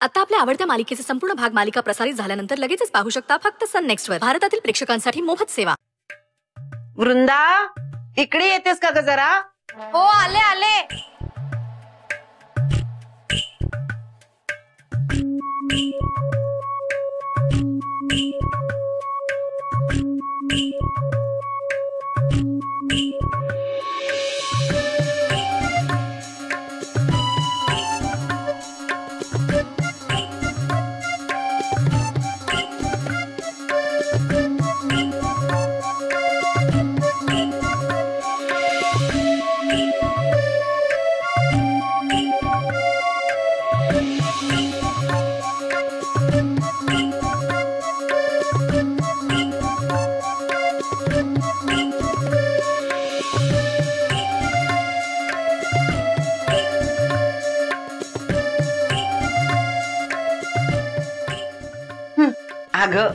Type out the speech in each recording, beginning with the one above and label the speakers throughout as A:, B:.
A: आता आपल्या आवडत्या मालिकेचे संपूर्ण भाग मालिका प्रसारित झाल्यानंतर लगेचच पाहू शकता फक्त सन नेक्स्ट वर. भारतातील प्रेक्षकांसाठी मोफत सेवा.
B: वृंदा, इकडे येतेस का ग जरा?
C: हो, आले आले.
B: अगं,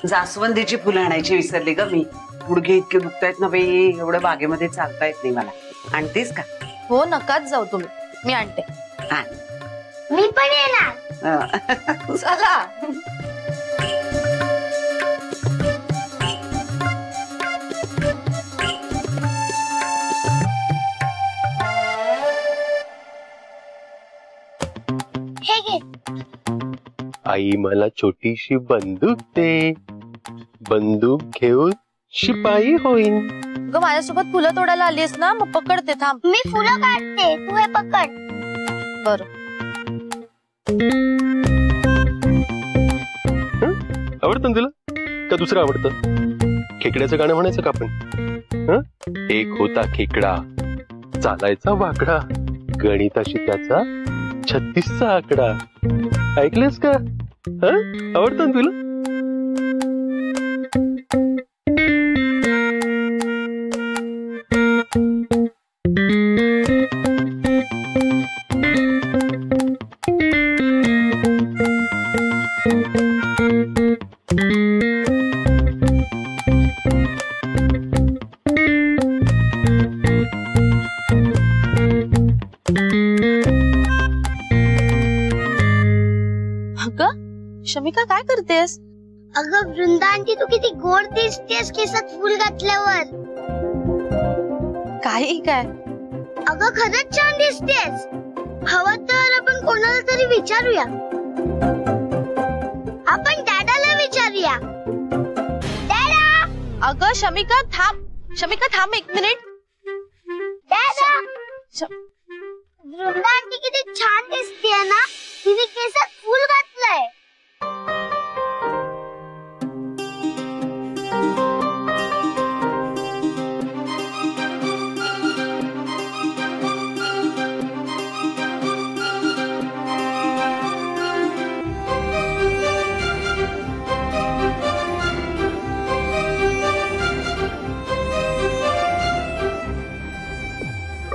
B: जास्वंदीची फुलं आणायची विसरली ग मी. गुडघे इतके दुखतायत ना बाई, एवढं बागेमध्ये चालता येत नाही मला. आणतेस का?
C: हो, नकाच जाऊ तुम्ही, मी आणते.
D: मी पण येणार.
C: चला.
D: हे घे.
E: आई मला छोटीशी बंदूक दे, बंदूक घेऊन शिपाई होईन.
C: ग, माझ्यासोबत फुलं तोडायला आलीस ना, मग पकडते, थांब.
D: मी फुलं काढते, तू हे पकड.
C: बर.
E: आवडतं तुला का दुसरं आवडतं? खेकड्याचं गाणं म्हणायचं का आपण? एक होता खेकडा, चालायचा वाकडा, गणिताशी त्याचा 36चा आकडा. ऐकलेस का? आवडतं तुला?
C: शमिका, काय करतेस?
D: अगं वृंदा आंटी, तू किती गोड दिसतेस केसात फुल घातल्यावर.
C: काही काय?
D: अगं, खरंच छान दिसतेस. हवं तर आपण कोणाला तरी विचारूया. आपण डॅडाला विचारूया. डॅडा!
C: अगं शमिका, थांब. शमिका, थांब 1 मिनिट.
D: डॅडा! वृंदा आंटी किती छान दिसतेय ना. तिने केसात फुल घातलंय.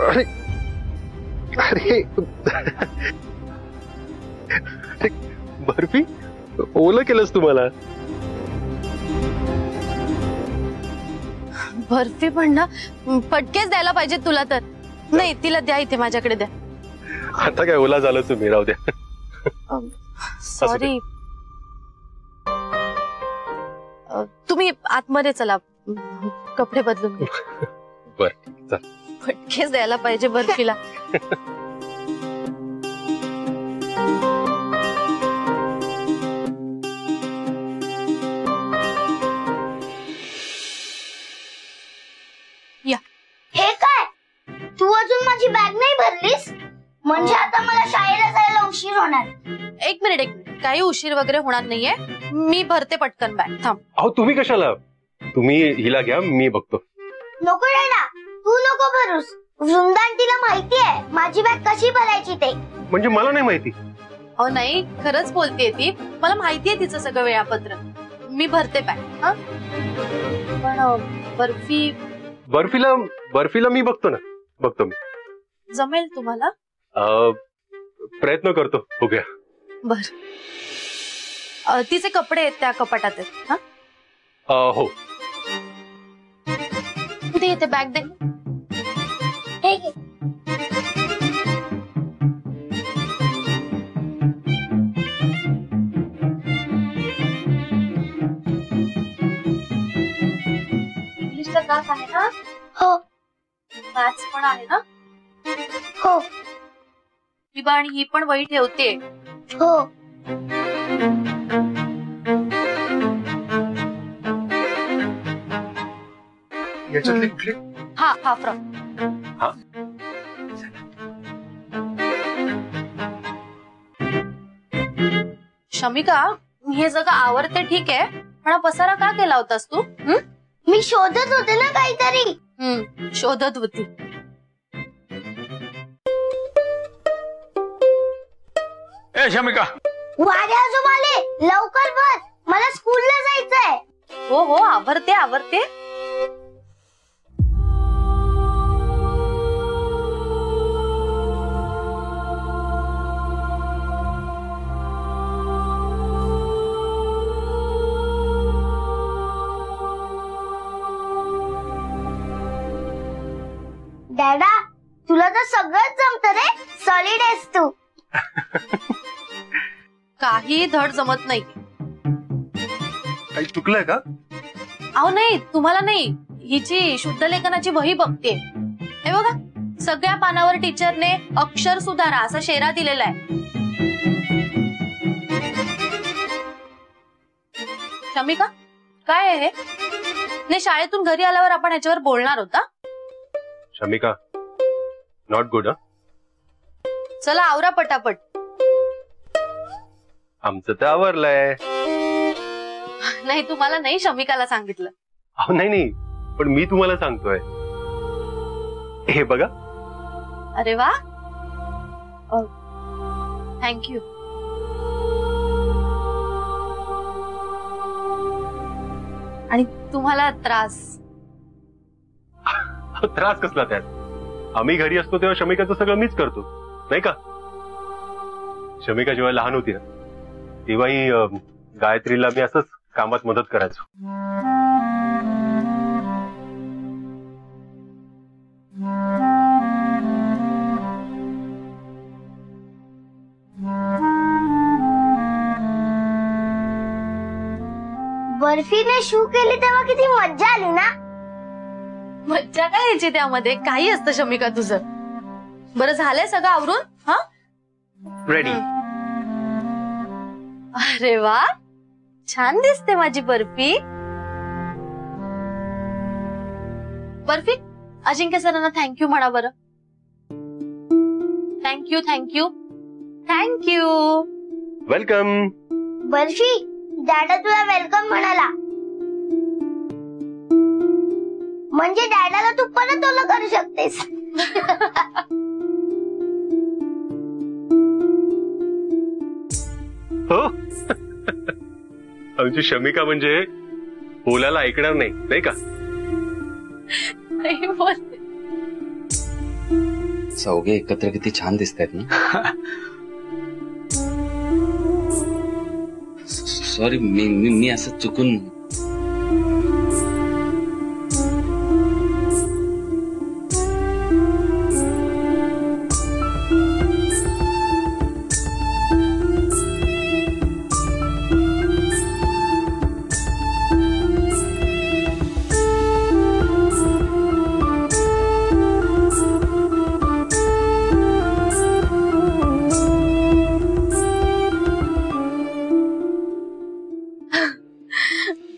E: अरे अरे बर्फी, ओलं केलंस तुम्हाला.
C: बर्फी पण ना, फटकेच द्यायला पाहिजे तुला तर. नाही, तिला द्या, इथे माझ्याकडे द्या.
E: आता काय ओला झालं तुम्ही, राहू द्या.
C: सॉरी. तुम्ही आतमध्ये चला, कपडे बदलून घ्या.
E: बर, चल.
C: फटकेच द्यायला पाहिजे बर्फीला. या.
D: हे काय? तू अजून माझी बॅग नाही भरलीस? म्हणजे आता मला शाळेला जायला उशीर होणार.
C: 1 मिनिट, काही उशीर वगैरे होणार नाहीये. मी भरते पटकन बॅग, थांब.
E: अहो, तुम्ही कशाला? तुम्ही हिला घ्या, मी बघतो.
D: नको डॅडा, तू नको भरूस. वृंदा आंटीला माहिती आहे माझी बॅग कशी भरायची ते.
E: म्हणजे मला नाही माहिती?
C: अहो नाही, खरंच बोलतेय ती. मला माहितीये तिचं सगळं वेळापत्रक. मी भरते बॅग. पण
E: बर्फीला मी बघतो ना, बघतो मी.
C: जमेल तुम्हाला?
E: प्रयत्न करतो, बघूया.
C: बर. तिचे कपडे आहेत त्या कपाटात आहेत.
E: हो.
C: कुठे येते बॅग? दे.
D: हे घे.
C: पण आहे ना?
D: हो
C: ही बा आणि ही पण वही ठेवते.
D: हो
F: याच्यातली कुठली?
C: हा हा फ्रॉक.
E: हा.
C: शमिका, हे सगळं आवडते ठीक आहे, पण हा पसारा का केला होतास तू?
D: मी शोधत होते ना काहीतरी.
C: शोधत होती.
F: ए शमिका,
D: वारे आजोबा आले, लवकर भर, मला स्कूलला जायचंय.
C: हो हो आवडते आवडते.
D: डॅडा, तुला तर सगळंच जमतं रे, सॉलिड आहेस तू.
C: काही धड जमत नाही.
F: काही चुकलंय का?
C: अहो नाही, तुम्हाला नाही, हिची शुद्ध लेखनाची वही बघते. हे बघा, सगळ्या पानावर टीचरने अक्षर सुधारा असा शेरा दिलेला आहे. शमिका, काय आहे हे? नाही, शाळेतून घरी आल्यावर आपण ह्याच्यावर बोलणार होता.
E: Shamika, not good.
C: चला आवरा पटापट.
E: आमचं तर आवरलंय.
C: नाही, तुम्हाला नाही, शमिकाला सांगितलं.
E: अहो नाही नाही, पण मी तुम्हाला सांगतोय. हे बघा.
C: अरे वा, थँक्यू. आणि तुम्हाला त्रास?
E: त्रास कसला त्यात? आम्ही घरी असतो तेव्हा शमिकाचं सगळं मीच करतो, नाही का? शमिका जेव्हा लहान होती ना, तेव्हाही गायत्रीला मी असंच कामात मदत करायचो.
D: बर्फीने शू केली तेव्हा किती मज्जा आली ना.
C: मज्जा काय यायची त्यामध्ये? काही असतं शमिका तुझं. बरं झालंय सगळं आवरून? हा,
E: रेडी.
C: अरे वा, छान दिसते माझी बर्फी. बर्फी, अजिंक्य सरांना थँक्यू म्हणा बरं. Thank you thank you thank you.
E: Welcome.
D: Barfi, डॅडा तुला वेलकम म्हणाला. म्हणजे डॅडाला तू परत ओलं करू शकतेस.
E: हो. आमची शमिका म्हणजे बोलायला ऐकणार नाही, नाही का?
C: नाही बोलते.
G: चौघे एकत्र किती छान दिसतात ना. सॉरी, मी असं चुकून.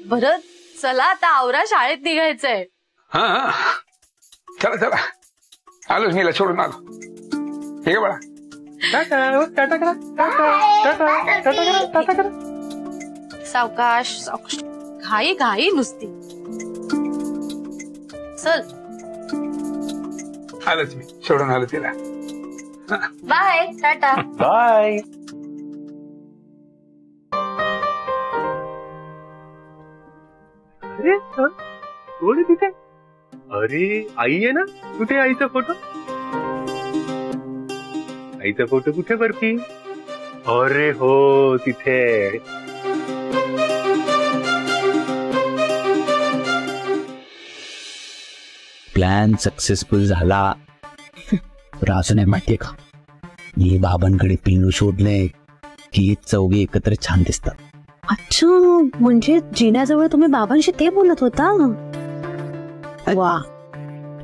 C: बरं चला आता आवरा, शाळेत निघायचंय.
F: हा, चला चला, आलोच, मीला सोडून आलो. ठीक आहे बाळा.
C: सावकाश सावकाश, घाई घाई नुसती. चल,
F: आलोच मी, सोडून आलो तिला.
C: बाय, टाटा.
E: बाय. अरे कोण आहे तिथे? अरे आई आहे ना? कुठे आईचा फोटो? आईचा फोटो कुठे बर्फी? अरे हो, तिथे.
H: प्लॅन सक्सेसफुल झाला. अजून आहे माहितीये का, मी बाबांकडे पिल्लू शोधले की चौघे एकत्र छान दिसतात.
I: अच्छा, म्हणजे जिन्याजवळ तुम्ही बाबांशी ते बोलत होता? वा,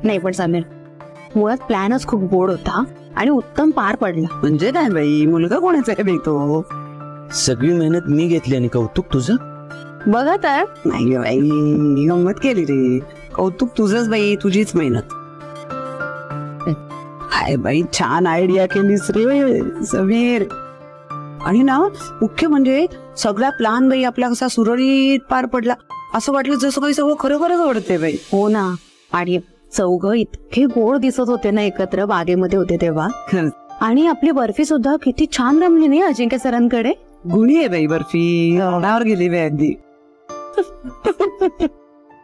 I: नाही पण समीर, मुळात प्लॅनच खूप गोड होता आणि उत्तम पार पडला.
B: म्हणजे काय बाई, मुलगा कोणाचा आहे बाई तो?
H: सगळी मेहनत मी घेतली आणि कौतुक तुझं.
I: बघा तर.
B: नाही ग बाई, गंमत केली रे. कौतुक तुझंच बाई, तुझीच मेहनत. हाय बाई, छान आयडिया केलीस रे समीर. आणि ना मुख्य म्हणजे सगळा प्लॅन बाई आपला कसा सुरळीत पार पडला, असं वाटलं जसं काही सगळं खरोखरच आवडते बाई.
I: हो ना. आणि चौघ इतके गोड दिसत होते ना एकत्र बागेमध्ये होते तेव्हा. आणि आपली बर्फी सुद्धा किती छान रमली नाही अजिंक्य सरांकडे.
B: गुणी आहे बाई बर्फी, ओढावर गेली बाई अगदी.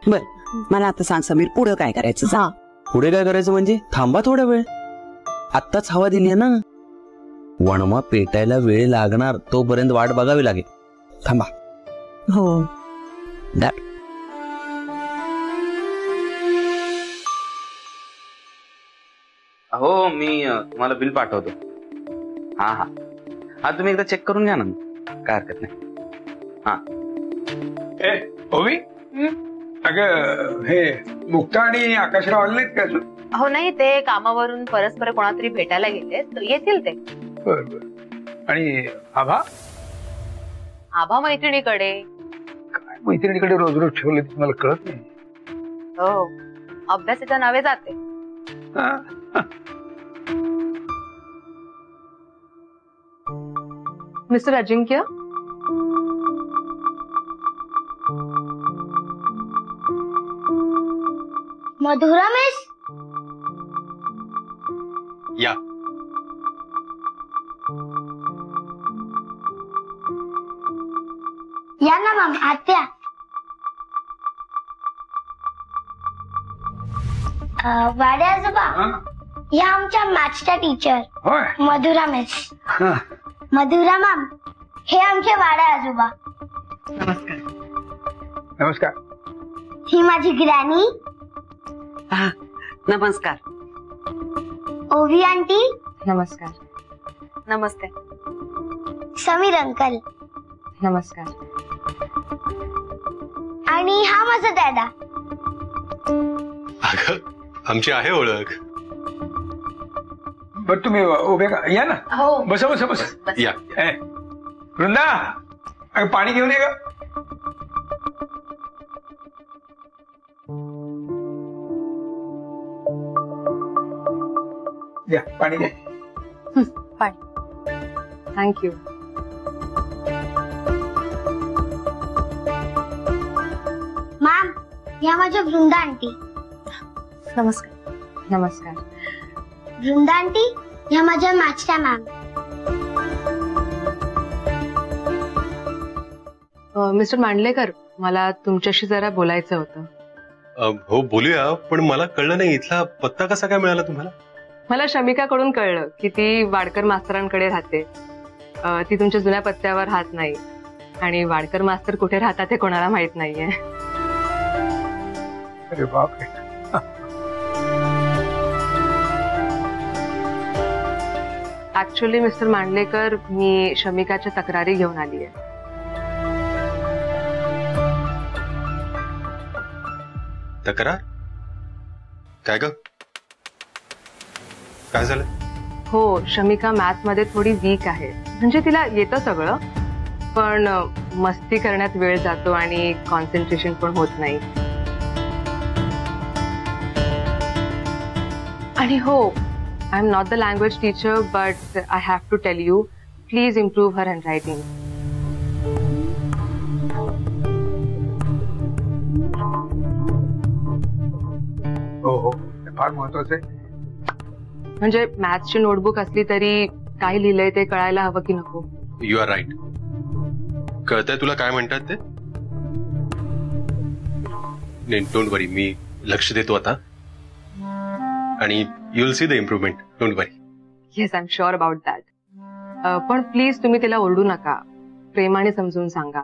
B: बर, मला आता सांग समीर, पुढं काय करायचं?
I: हा,
H: पुढे काय करायचं म्हणजे थांबा थोडा वेळ. आत्ताच हवा दिली आहे ना, वणवा पेटायला वेळ लागणार, तोपर्यंत वाट बघावी लागेल. थांबा.
I: हो.
G: हो, मी तुम्हाला बिल पाठवतो. हा हा हा, तुम्ही एकदा चेक करून घ्या ना, काय हरकत नाही. हा.
F: ओवी, अगं हे मुक्ता आणि आकाशराव आले नाहीत का अजून?
C: हो नाही, ते कामावरून परस्पर कोणातरी भेटायला गेले, येतील ते.
F: बर बर. आणि आभा?
C: आभा मैत्रिणीकडे.
F: काय मैत्रिणीकडे रोज रोज ठेवले मला कळत नाही.
C: हो, अभ्यासाच्या नावे जाते.
J: मिस्टर अजिंक्य,
D: मधुरा मिस,
E: या.
D: या ना मॅम, आत्या. वाडे आजोबा, या आमच्या मॅथ्सच्या टीचर
F: होय.
D: मधुरा मिस. मधुरा मॅम, हे आमचे वाडे आजोबा.
F: नमस्कार.
D: ही माझी ग्रॅनी.
B: नमस्कार.
D: ओवी आंटी.
C: नमस्कार. नमस्ते.
D: समीर अंकल.
C: नमस्कार.
D: आणि हा माझा दादा.
E: अगं, आमची आहे ओळख.
F: बर, तुम्ही उभे का? या ना.
C: हो.
F: बसा बसा बसा.
E: या.
F: वृंदा, अगं पाणी घेऊन ये ग. या, पाणी घ्या.
J: थँक्यू.
D: मॅम, या माझ्या वृंदा आंटी.
C: नमस्कार. नमस्कार.
D: वृंदा आंटी, या माझ्या मॅथ्सच्या मॅम.
J: मिस्टर मांडलेकर, मला तुमच्याशी जरा बोलायचं होतं.
E: हो, बोलूया, पण मला कळलं नाही इथला पत्ता कसा काय मिळाला तुम्हाला?
J: मला शमिकाकडून कळलं की ती वाडकर मास्तरांकडे राहते. ती तुमच्या जुन्या पत्त्यावर राहत नाही आणि वाडकर मास्तर कुठे राहतात हे कोणाला माहित नाहीये.
F: अरे बापरे.
J: ऍक्च्युअली मिस्टर मांडलेकर, मी शमिकाच्या तक्रारी घेऊन आली आहे.
E: तक्रार? काय ग? काय झालं?
J: हो, शमिका मॅथ्स मध्ये थोडी वीक आहे. म्हणजे तिला येतं सगळं, पण मस्ती करण्यात वेळ जातो आणि कॉन्सन्ट्रेशन पण होत नाही. आणि हो, I am not the language teacher, but I have to tell you, please improve her handwriting.
F: हो हो, फार महत्वाचं आहे.
J: म्हणजे मॅथ्सची नोटबुक असली तरी काय लिहिलंय ते कळायला हवं की नको?
E: You are right. कळतंय तुला काय म्हणतात ते? नाही, डोंट वरी, मी लक्ष देतो आता आणि you will see the improvement. Don't worry.
J: Yes, I am sure about that. पण प्लीज तुम्ही तिला ओरडू नका, प्रेमाने समजून सांगा.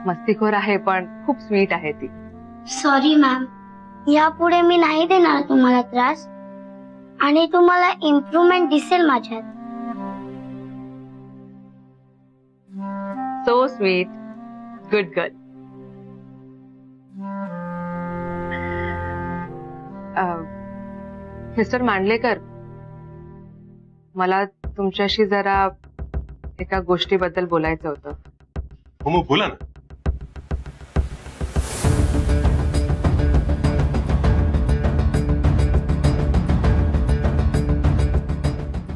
J: मस्तीखोर आहे पण खूप स्वीट आहे ती.
D: सॉरी मॅम, यापुढे मी नाही देणार तुम्हाला त्रास आणि तुम्हाला इम्प्रूव्हमेंट दिसेल माझ्यात.
J: So sweet, good girl. Mister Mandlekar, मला तुमच्याशी जरा एका गोष्टीबद्दल बोलायचं होतं.
E: हो मग बोला ना.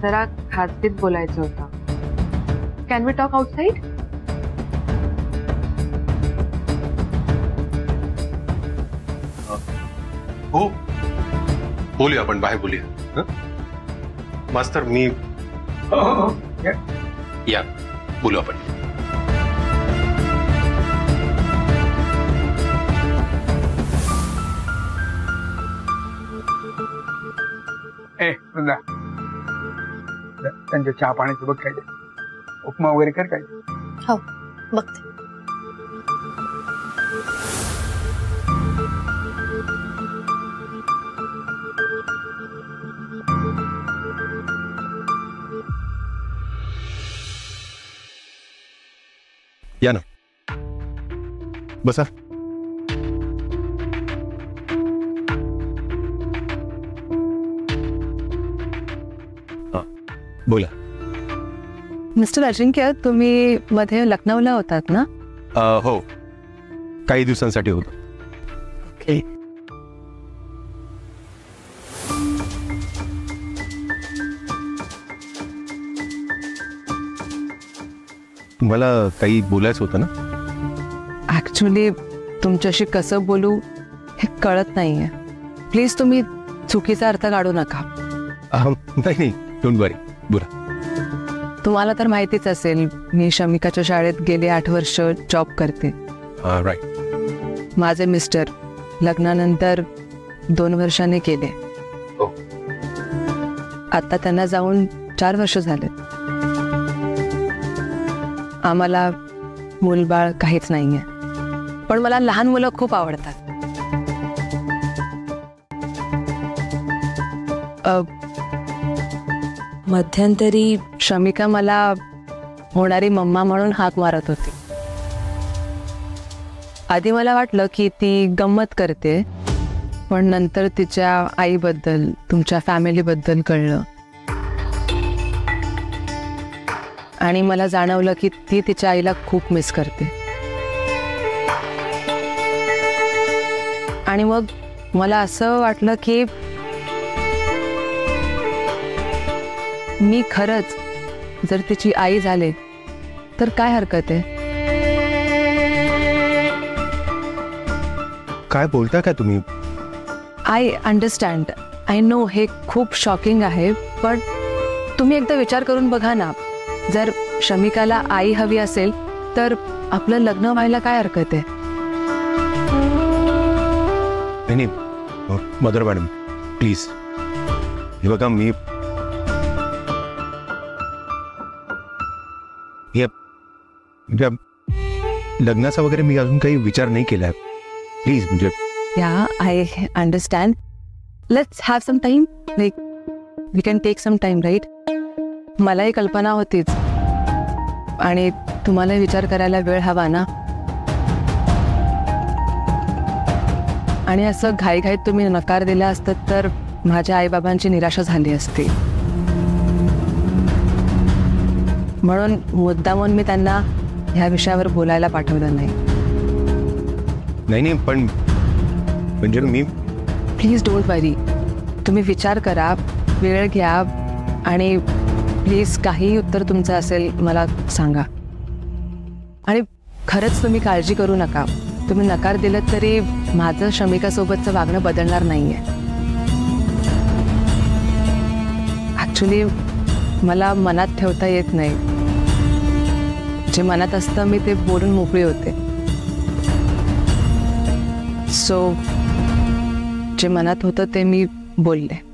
J: जरा खाजगीत बोलायचं होतं. Can we talk outside?
E: हो बोलूया, आपण बाहेर बोलूया. मास्तर मी या बोलू आपण.
F: वृंदा, त्यांच्या चहा पाण्याचं बघ काय, उपमा वगैरे कर काय.
C: हो बघते.
E: या ना, बसा. बोला.
J: मिस्टर अजिंक्य, तुम्ही मध्ये लखनौला होतात ना?
E: हो, काही दिवसांसाठी होतो.
J: ओके.
E: तुम्हाला काही बोलायचं होतं ना?
J: ऍक्च्युली तुमच्याशी कसं बोलू हे कळत नाहीये. प्लीज तुम्ही चुकीचा अर्थ काढू नका.
E: नाही, डोंट वरी, बोला.
J: तुम्हाला तर माहितीच असेल, मी शमिकाच्या शाळेत गेले 8 वर्ष जॉब करते.
E: राईट.
J: माझे मिस्टर लग्नानंतर 2 वर्षांनी गेले. आता त्यांना जाऊन 4 वर्ष झाले. आम्हाला मूलबाळ काहीच नाहीये, पण मला लहान मुलं खूप आवडतात. मध्यंतरी शमिका मला होणारी मम्मा म्हणून हाक मारत होती. आधी मला वाटलं की ती गंमत करते, पण नंतर तिच्या आईबद्दल, तुमच्या फॅमिलीबद्दल कळलं आणि मला जाणवलं की ती तिच्या आईला खूप मिस करते. आणि मग मला असं वाटलं की मी खरंच जर तिची आई झाले तर काय हरकत आहे.
E: काय बोलता काय तुम्ही?
J: आय अंडरस्टँड, आय नो हे खूप शॉकिंग आहे, पण तुम्ही एकदा विचार करून बघा ना, जर शमिकाला आई हवी असेल तर आपलं लग्न व्हायला काय हरकत आहे.
E: नाही मदर मॅडम, प्लीज. हे बघा, मी लग्नाचा वगैरे मी अजून काही विचार नाही केलाय. प्लीज. म्हणजे
J: या I understand. Let's have some time, like we can take some time, right. मलाही कल्पना होतीच आणि तुम्हाला विचार करायला वेळ हवा ना. आणि असं घाईघाईत तुम्ही नकार दिला असतात तर माझ्या आईबाबांची निराशा झाली असती. म्हणून मुद्दामून मी त्यांना ह्या विषयावर बोलायला पाठवलं नाही.
E: नाही, पण म्हणजे मी.
J: प्लीज डोंट वरी. तुम्ही विचार करा, वेळ घ्या आणि प्लीज काही उत्तर तुमचं असेल मला सांगा. आणि खरंच तुम्ही काळजी करू नका. तुम्ही नकार दिलं तरी माझं शमिकासोबतचं वागणं बदलणार नाहीये. ॲक्च्युली मला मनात ठेवता येत नाही. जे मनात असतं मी ते बोलून मोकळी होते. सो जे मनात होतं ते मी बोलले.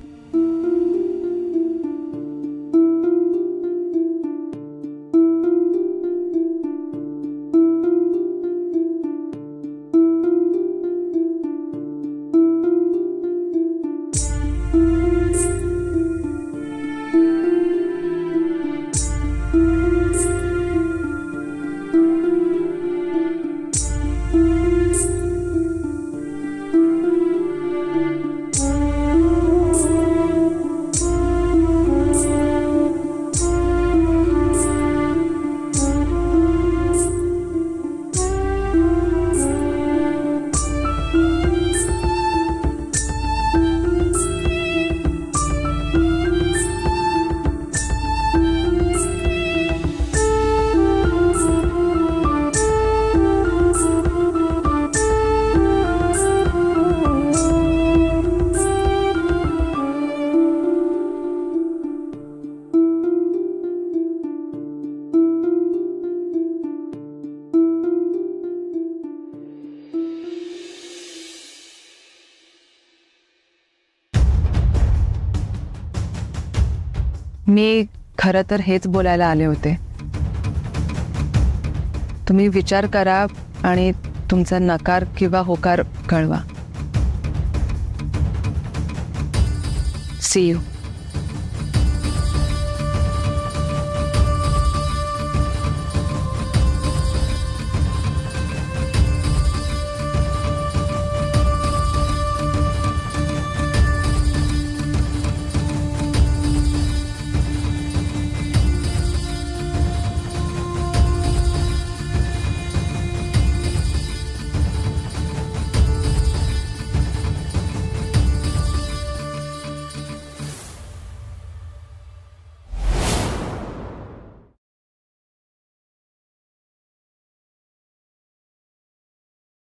J: मी खरं तर हेच बोलायला आले होते. तुम्ही विचार करा आणि तुमचा नकार किंवा होकार कळवा. See you.